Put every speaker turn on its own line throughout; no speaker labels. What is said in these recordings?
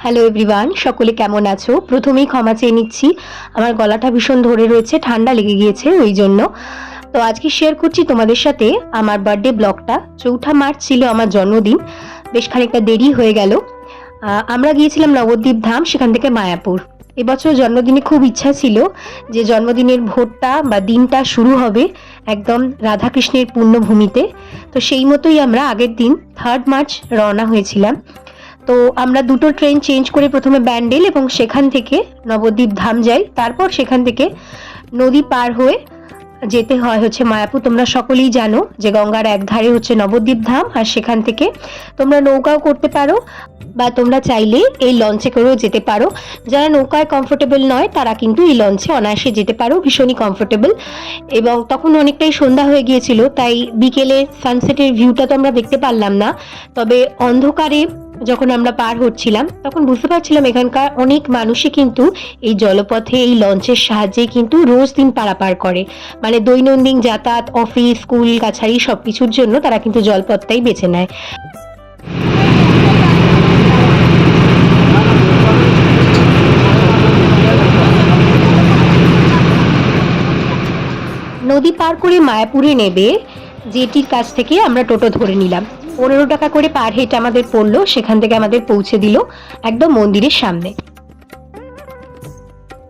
Hello everyone, সকলে কেমন আছো? প্রথমেই ক্ষমা চেয়ে নিচ্ছি, আমার গলাটা ভীষণ ধরে রয়েছে, ঠান্ডা লেগে গিয়েছে ওই জন্য। তো আজকে শেয়ার করছি তোমাদের সাথে আমার বার্থডে ব্লগটা। 4 মার্চ ছিল আমার জন্মদিন, বেশ খানিকটা দেরি হয়ে গেল। আমরা গিয়েছিলাম নবদ্বীপ ধাম, সেখান থেকে মায়াপুর। এবছর জন্মদিনে খুব ইচ্ছা ছিল যে জন্মদিনের ভোরটা বা দিনটা শুরু হবে একদম রাধাকৃষ্ণের পুণ্যভূমিতে। তো সেই মতোই আমরা আগের দিন 3 মার্চ রওনা হয়েছিলাম। তো আমরা দুটো ট্রেন চেঞ্জ করে প্রথমে ব্যান্ডেল এবং সেখান থেকে নবদ্বীপ ধাম যাই, তারপর সেখান থেকে নদী পার হয়ে যেতে হয় হচ্ছে মায়াপুর। তোমরা সকলেই জানো যে গঙ্গার এক ধারে হচ্ছে নবদ্বীপ ধাম, আর সেখান থেকে তোমরা নৌকাও করতে পারো বা তোমরা চাইলে এই লঞ্চে করেও যেতে পারো। যারা নৌকায় কমফোর্টেবল নয় তারা কিন্তু এই লঞ্চে অনায়াসে যেতে পারো, ভীষণই কমফোর্টেবল। এবং তখন অনেকটাই সন্ধ্যা হয়ে গিয়েছিল, তাই বিকেলের সানসেটের ভিউটা তো আমরা দেখতে পারলাম না। তবে অন্ধকারে যখন আমরা পার হচ্ছিলাম তখন বুঝতে পারছিলাম এখানকার অনেক মানুষই কিন্তু এই জলপথে এই লঞ্চের সাহায্যে কিন্তু রোজ দিন পারাপার করে। মানে দৈনন্দিন যাতায়াত, অফিস, স্কুল, কাছারি সবকিছুর জন্য তারা কিন্তু জলপথটাই বেছে নেয়। নদী পার করে মায়াপুরে নেবে জেটির কাছ থেকে আমরা টোটো ধরে নিলাম। 15 টাকা করে পার হেড আমাদের পড়লো, সেখান থেকে আমাদের পৌঁছে দিল একদম মন্দিরের সামনে।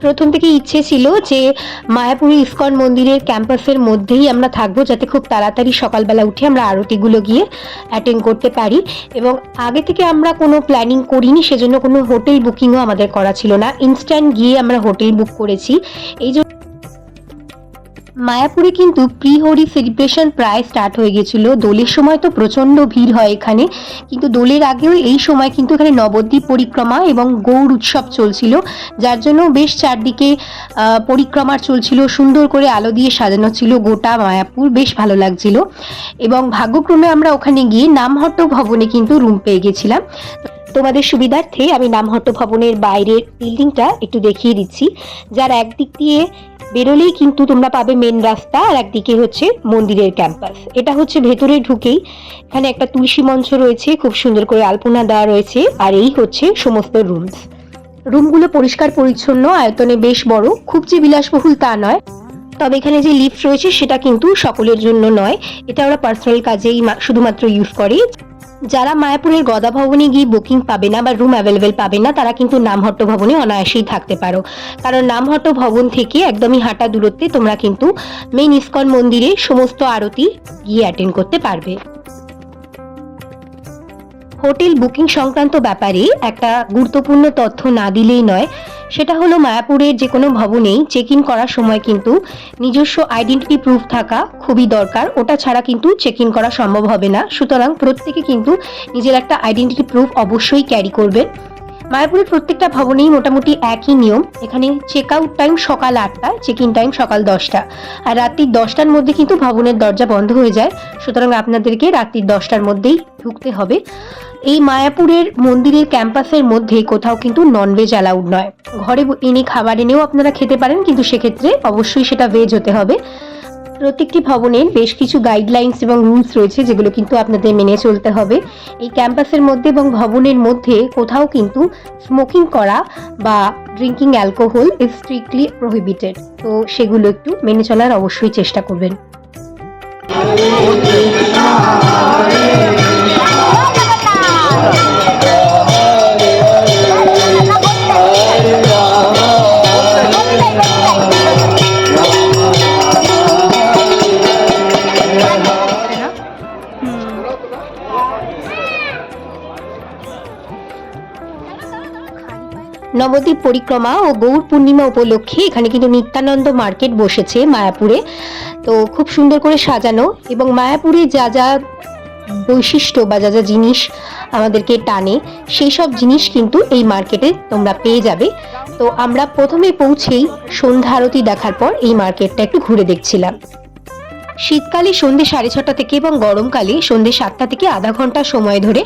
প্রথম থেকে ইচ্ছে ছিল যে মায়াপুরি ইসকন মন্দিরের ক্যাম্পাসের মধ্যেই আমরা থাকবো, যাতে খুব তাড়াতাড়ি সকালবেলা উঠে আমরা আরতিগুলো গিয়ে অ্যাটেন্ড করতে পারি। এবং আগে থেকে আমরা কোনো প্ল্যানিং করিনি, সেজন্য কোনো হোটেল বুকিংও আমাদের করা ছিল না, ইনস্ট্যান্ট গিয়ে আমরা হোটেল বুক করেছি। এই জন্য মায়াপুরে কিন্তু প্রি হোলি সেলিব্রেশন প্রায় স্টার্ট হয়ে গেছিল। দোলের সময় তো প্রচণ্ড ভিড় হয় এখানে, কিন্তু দোলের আগেও এই সময় কিন্তু এখানে নবদ্বীপ পরিক্রমা এবং গৌড় উৎসব চলছিল, যার জন্য বেশ চারদিকে পরিক্রমা চলছিল, সুন্দর করে আলো দিয়ে সাজানো ছিল গোটা মায়াপুর, বেশ ভালো লাগছিল। এবং ভাগ্যক্রমে আমরা ওখানে গিয়ে নামহট্ট ভবনে কিন্তু রুম পেয়ে গেছিলাম। তোমাদের সুবিধার্থে আমি নামহট্ট ভবনের বাইরের বিল্ডিংটা একটু দেখিয়ে দিচ্ছি। যার একদিক দিয়ে বেরোলেই কিন্তু তোমরা পাবে মেন রাস্তা, আর একদিকে হচ্ছে মন্দিরের ক্যাম্পাস। এটা হচ্ছে ভেতরে ঢুকেই এখানে একটা তুলসী মঞ্চ রয়েছে, খুব সুন্দর করে আলপনা দেওয়া রয়েছে, আর এই হচ্ছে সমস্ত রুমগুলো পরিষ্কার পরিচ্ছন্ন, আয়তনে বেশ বড়, খুব যে বিলাসবহুল তা নয়। তবে এখানে যে লিফট রয়েছে সেটা কিন্তু সকলের জন্য নয়, এটা ওরা পার্সোনাল কাজেই শুধুমাত্র ইউজ করে। যারা মায়াপুরের গদা ভবনে গিয়ে বুকিং পাবে না বা রুম অ্যাভেলেবেল পাবে না, তারা কিন্তু নামহট্ট ভবনে অনায়াসেই থাকতে পারো। কারণ নামহট্ট ভবন থেকে একদমই হাঁটা দূরত্বে তোমরা কিন্তু মেইন ইসকন মন্দিরে সমস্ত আরতি গিয়ে অ্যাটেন্ড করতে পারবে। হোটেল বুকিং সংক্রান্ত ব্যাপারে একটা গুরুত্বপূর্ণ তথ্য না দিলেই নয়, সেটা হলো মায়াপুরের যে কোনো ভবনেই চেক ইন করার সময় কিন্তু নিজস্ব আইডেন্টিটি প্রুফ থাকা খুবই দরকার। ওটা ছাড়া কিন্তু চেক ইন করা সম্ভব হবে না, সুতরাং প্রত্যেকে কিন্তু নিজের একটা আইডেন্টিটি প্রুফ অবশ্যই ক্যারি করবেন। মায়াপুরের প্রত্যেকটা ভবনেই মোটামুটি একই নিয়ম। এখানে চেক আউট টাইম সকাল 8টা, চেক ইন টাইম সকাল 10টা, আর রাত্রি 10টার মধ্যে কিন্তু ভবনের দরজা বন্ধ হয়ে যায়, সুতরাং আপনাদেরকে রাত্রি 10টার মধ্যেই ঢুকতে হবে। এই মায়াপুরের মন্দিরের ক্যাম্পাসের মধ্যে কোথাও কিন্তু ননভেজ অ্যালাউড নয়। ঘরে এনে খাবার এনেও আপনারা খেতে পারেন, কিন্তু সেক্ষেত্রে অবশ্যই সেটা ভেজ হতে হবে। প্রত্যেকটি ভবনের বেশ কিছু গাইডলাইন্স এবং রুলস রয়েছে, যেগুলো কিন্তু আপনাদের মেনে চলতে হবে। এই ক্যাম্পাসের মধ্যে এবং ভবনের মধ্যে কোথাও কিন্তু স্মোকিং করা বা drinking alcohol is strictly prohibited, তো সেগুলো একটু মেনে চলার অবশ্যই চেষ্টা করবেন। নবদ্বীপ পরিক্রমা ও গৌর পূর্ণিমা উপলক্ষে এখানে কিন্তু নিত্যানন্দ মার্কেট বসেছে মায়াপুরে। তো খুব সুন্দর করে সাজানো, এবং মায়াপুরে যা যা বৈশিষ্ট্য বা যা যা জিনিস আমাদেরকে টানে সেই সব জিনিস কিন্তু এই মার্কেটে তোমরা পেয়ে যাবে। তো আমরা প্রথমে পৌঁছেই সন্ধ্যা আরতি দেখার পর এই মার্কেটটা একটু ঘুরে দেখছিলাম। শীতকালে সন্ধ্যে 6:30 থেকে এবং গরমকালে সন্ধ্যে 7টা থেকে আধা ঘন্টা সময় ধরে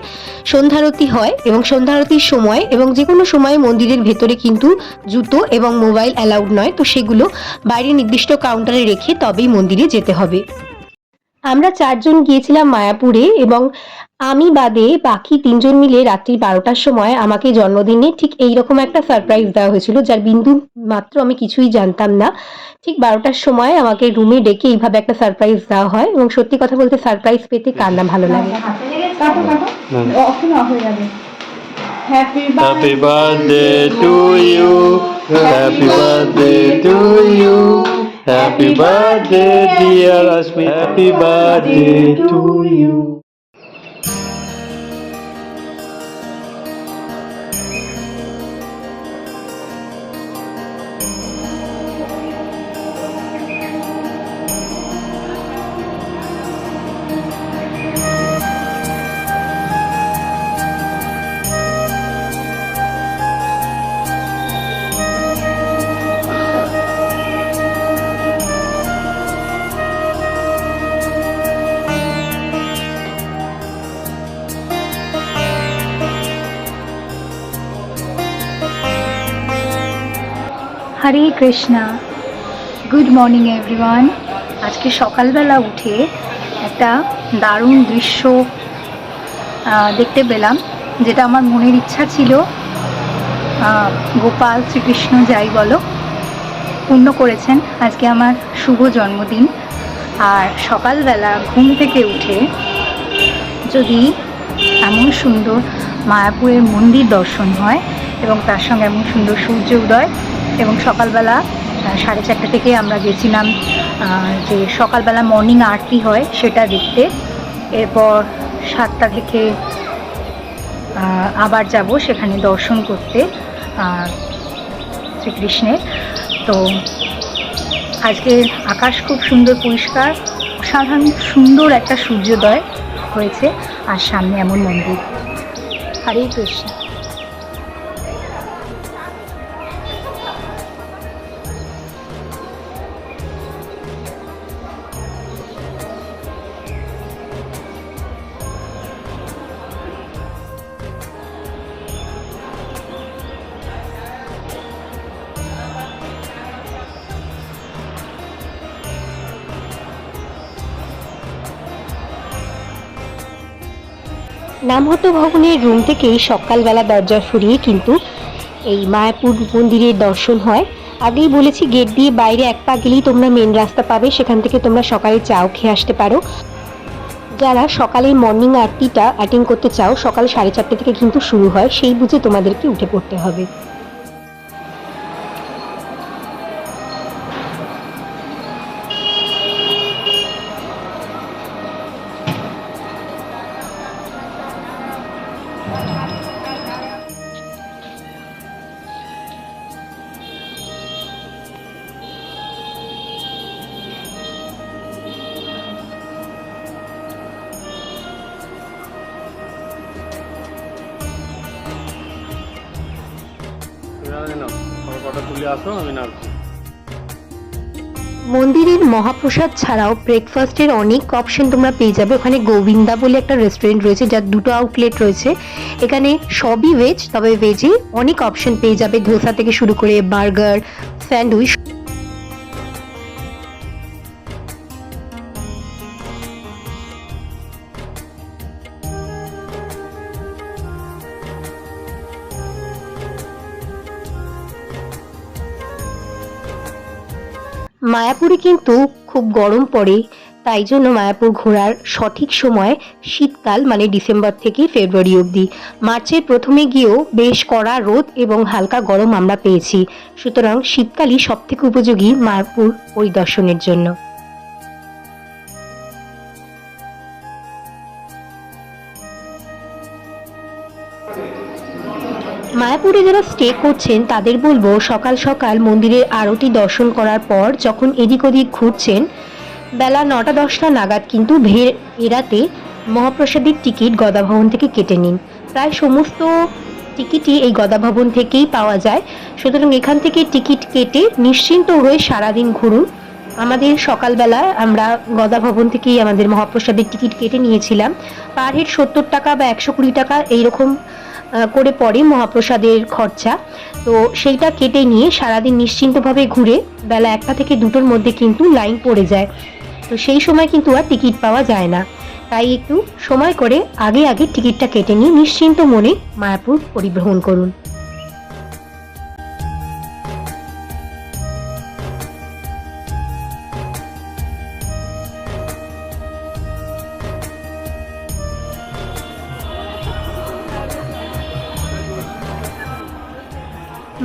সন্ধ্যারতি হয়, এবং সন্ধ্যারতির সময় এবং যে কোনো সময়ে মন্দিরের ভেতরে কিন্তু জুতো এবং মোবাইল অ্যালাউড নয়, তো সেগুলো বাইরে নির্দিষ্ট কাউন্টারে রেখে তবেই মন্দিরে যেতে হবে। আমরা ৪ জন গিয়েছিলাম মায়াপুরে এবং আমি বাদে বাকি ৩ জন মিলে রাত্রি ১২টার সময় আমাকে জন্মদিনে ঠিক এইরকম একটা সারপ্রাইজ দেওয়া হয়েছিল, যার বিন্দু মাত্র আমি কিছুই জানতাম না। ঠিক ১২টার সময় আমাকে রুমে ডেকে এইভাবে একটা সারপ্রাইজ দেওয়া হয় এবং সত্যি কথা বলতে সারপ্রাইজ পেতে কার না ভালো লাগে।
Happy birthday to you. Happy birthday to you. Happy birthday dear Rashmi. Happy birthday to you.
Hare Krishna, good morning everyone. আজকে সকালবেলা উঠে একটা দারুণ দৃশ্য দেখতে পেলাম, যেটা আমার মনের ইচ্ছা ছিল। গোপাল শ্রীকৃষ্ণ যাই বলো, পূর্ণ করেছেন আজকে আমার শুভ জন্মদিন। আর সকালবেলা ঘুম থেকে উঠে যদি এমন সুন্দর মায়াপুরের মন্দির দর্শন হয় এবং তার সঙ্গে এমন সুন্দর সূর্য উদয়, এবং সকালবেলা 4:30 থেকে আমরা গেছিলাম যে সকালবেলা মর্নিং আরতি হয় সেটা দেখতে। এরপর 7টা থেকে আবার যাব সেখানে দর্শন করতে শ্রীকৃষ্ণের। তো আজকের আকাশ খুব সুন্দর পরিষ্কার, অসাধারণ সুন্দর একটা সূর্যোদয় হয়েছে, আর সামনে এমন মন্দির। হরে কৃষ্ণ।
নামহট্ট ভবনের রুম থেকেই সকালবেলা দরজা সরিয়ে কিন্তু এই মায়াপুর মন্দিরের দর্শন হয়। আগেই বলেছি, গেট দিয়ে বাইরে এক পা গেলেই তোমরা মেন রাস্তা পাবে, সেখান থেকে তোমরা সকালে চাও খেয়ে আসতে পারো। যারা সকালের মর্নিং আরতিটা অ্যাটেন্ড করতে চাও, সকাল 4:30 থেকে কিন্তু শুরু হয়, সেই বুঝে তোমাদেরকে উঠে পড়তে হবে। মন্দিরের মহাপ্রসাদ ছাড়াও ব্রেকফাস্টের অনেক অপশন তোমরা পেয়ে যাবে। ওখানে গোবিন্দা বলে একটা রেস্টুরেন্ট রয়েছে, যার 2টো আউটলেট রয়েছে। এখানে সবই ভেজ, তবে ভেজে অনেক অপশন পেয়ে যাবে, ধোসা থেকে শুরু করে বার্গার, স্যান্ডউইচ। মায়াপুরে কিন্তু খুব গরম পড়ে, তাই জন্য মায়াপুর ঘোরার সঠিক সময় শীতকাল, মানে ডিসেম্বর থেকে ফেব্রুয়ারি অবধি। মার্চের প্রথমে গিয়েও বেশ কড়া রোদ এবং হালকা গরম আমরা পেয়েছি, সুতরাং শীতকালই সব থেকে উপযোগী মায়াপুর পরিদর্শনের জন্য। মায়াপুরে যারা স্টে করছেন তাদের বলবো, সকাল সকাল মন্দিরের আরতি দর্শন করার পর যখন এদিক ওদিক ঘুরছেন, বেলা 9টা-10টা নাগাদ কিন্তু ভিড় এড়াতে মহাপ্রসাদের টিকিট গদাভবন থেকে কেটে নিন। প্রায় সমস্ত টিকিটই এই গদাভবন থেকেই পাওয়া যায়, সুতরাং এখান থেকে টিকিট কেটে নিশ্চিন্ত হয়ে সারাদিন ঘুরুন। আমাদের সকালবেলা আমরা গদাভবন থেকেই আমাদের মহাপ্রসাদের টিকিট কেটে নিয়েছিলাম। পার হেড 70 টাকা বা 120 টাকা এইরকম করে পড়ে মহাপ্রসাদের খরচা। তো সেইটা কেটে নিয়ে সারাদিন নিশ্চিন্তভাবে ঘুরে বেলা 1টা থেকে 2টোর মধ্যে কিন্তু লাইন পড়ে যায়। তো সেই সময় কিন্তু আর টিকিট পাওয়া যায় না, তাই একটু সময় করে আগে আগে টিকিটটা কেটে নিয়ে নিশ্চিন্ত মনে মায়াপুর পরিভ্রমণ করুন।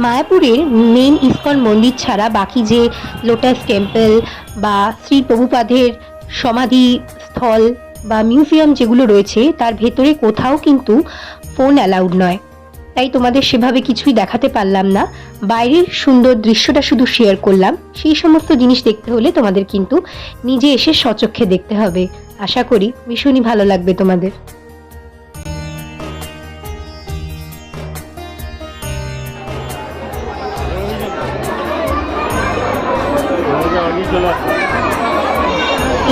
মায়াপুরের মেন ইস্কন মন্দির ছাড়া বাকি যে লোটাস টেম্পল বা শ্রী প্রভুপাদের সমাধি স্থল বা মিউজিয়াম যেগুলো রয়েছে তার ভেতরে কোথাও কিন্তু ফোন অ্যালাউড নয়, তাই তোমাদের সেভাবে কিছুই দেখাতে পারলাম না। বাইরের সুন্দর দৃশ্যটা শুধু শেয়ার করলাম। সেই সমস্ত জিনিস দেখতে হলে তোমাদের কিন্তু নিজে এসে স্বচক্ষে দেখতে হবে। আশা করি ভীষণই ভালো লাগবে তোমাদের।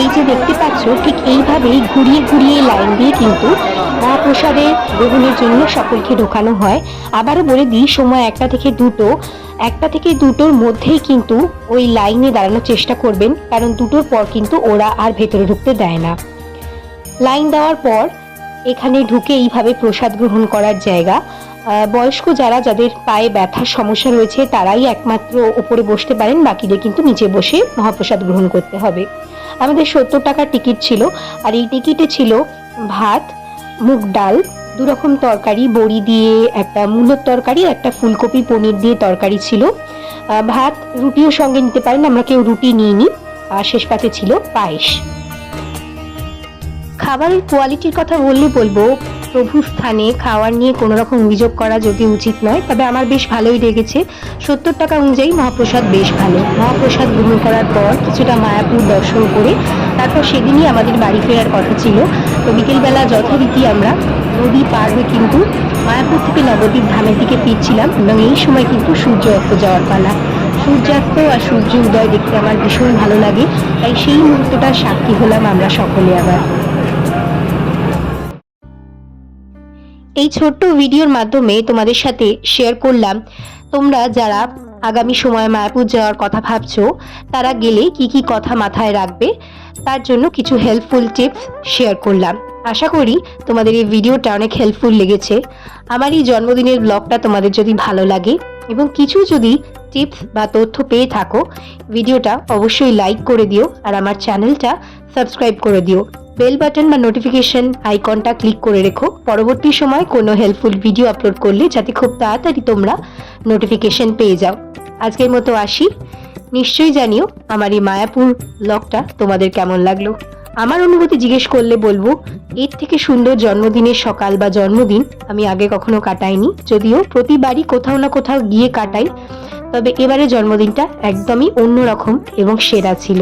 এই যে দেখতে পাচ্ছ ঠিক এইভাবেই ঘুরিয়ে ঘুরিয়ে লাইন দিয়ে কিন্তু মহাপ্রসাদের গ্রহণের জন্য সকলকে ঢোকানো হয়। আবারও বলে দিই, সময় 1টা থেকে 2টোর মধ্যেই কিন্তু ওই লাইনে দাঁড়ানোর চেষ্টা করবেন, কারণ 2টোর পর কিন্তু ওরা আর ভেতরে ঢুকতে দেয় না। লাইন দেওয়ার পর এখানে ঢুকে এইভাবে প্রসাদ গ্রহণ করার জায়গা। বয়স্ক যাদের পায়ে ব্যথার সমস্যা রয়েছে তারাই একমাত্র ওপরে বসতে পারেন, বাকিদের কিন্তু নিচে বসে মহাপ্রসাদ গ্রহণ করতে হবে। আমাদের 70 টাকার টিকিট ছিল, আর এই টিকিটে ছিল ভাত, মুগ ডাল, 2 রকম তরকারি, বড়ি দিয়ে একটা মূলোর তরকারি, একটা ফুলকপি পনির দিয়ে তরকারি ছিল। ভাত রুটিও সঙ্গে নিতে পারেন, আমরা কেউ রুটি নিইনি। আর শেষ পাতে ছিল পায়েস। খাবারের কোয়ালিটির কথা বলবো, প্রভু স্থানে খাওয়ার নিয়ে কোনো রকম অভিযোগ করা যদি উচিত নয়, তবে আমার বেশ ভালোই লেগেছে। 70 টাকা অনুযায়ী মহাপ্রসাদ বেশ ভালো। মহাপ্রসাদ গ্রহণ করার পর কিছুটা মায়াপুর দর্শন করে তারপর সেদিনই আমাদের বাড়ি ফেরার কথা ছিল। তো বিকেলবেলা যথারীতি আমরা নদী পার হয়ে কিন্তু মায়াপুর থেকে নবদ্বীপ ধামের দিকে ফিরছিলাম, এবং এই সময় কিন্তু সূর্য অস্ত যাওয়ার পালা। সূর্যাস্ত আর সূর্য উদয় দেখতে আমার ভীষণ ভালো লাগে, তাই সেই মুহূর্তটার সাক্ষী হলাম আমরা সকলে। আবার এই ছোট্ট ভিডিওর মাধ্যমে তোমাদের সাথে শেয়ার করলাম তোমরা যারা আগামী সময় মায়াপুর যাওয়ার কথা ভাবছো তারা গেলে কি কি কথা মাথায় রাখবে, তার জন্য কিছু হেল্পফুল টিপস শেয়ার করলাম। আশা করি তোমাদের এই ভিডিওটা অনেক হেল্পফুল লেগেছে। আমার এই জন্মদিনের ব্লগটা তোমাদের যদি ভালো লাগে এবং কিছু যদি টিপস বা তথ্য পেয়ে থাকো, ভিডিওটা অবশ্যই লাইক করে দিও, আর আমার চ্যানেলটা সাবস্ক্রাইব করে দিও। বেল বাটন বা নোটিফিকেশন আইকনটা ক্লিক করে রেখো, পরবর্তী সময় কোনো হেল্পফুল ভিডিও আপলোড করলে যাতে খুব তাড়াতাড়ি তোমরা নোটিফিকেশন পেয়ে যাও। আজকের মতো আসি। নিশ্চয়ই জানিও আমার এই মায়াপুর ব্লগটা তোমাদের কেমন লাগলো। আমার অনুভূতি জিজ্ঞেস করলে বলবো, এর থেকে সুন্দর জন্মদিনের সকাল বা জন্মদিন আমি আগে কখনো কাটাইনি। যদিও প্রতিবারই কোথাও না কোথাও গিয়ে কাটাই, তবে এবারে জন্মদিনটা একদমই অন্যরকম এবং সেরা ছিল।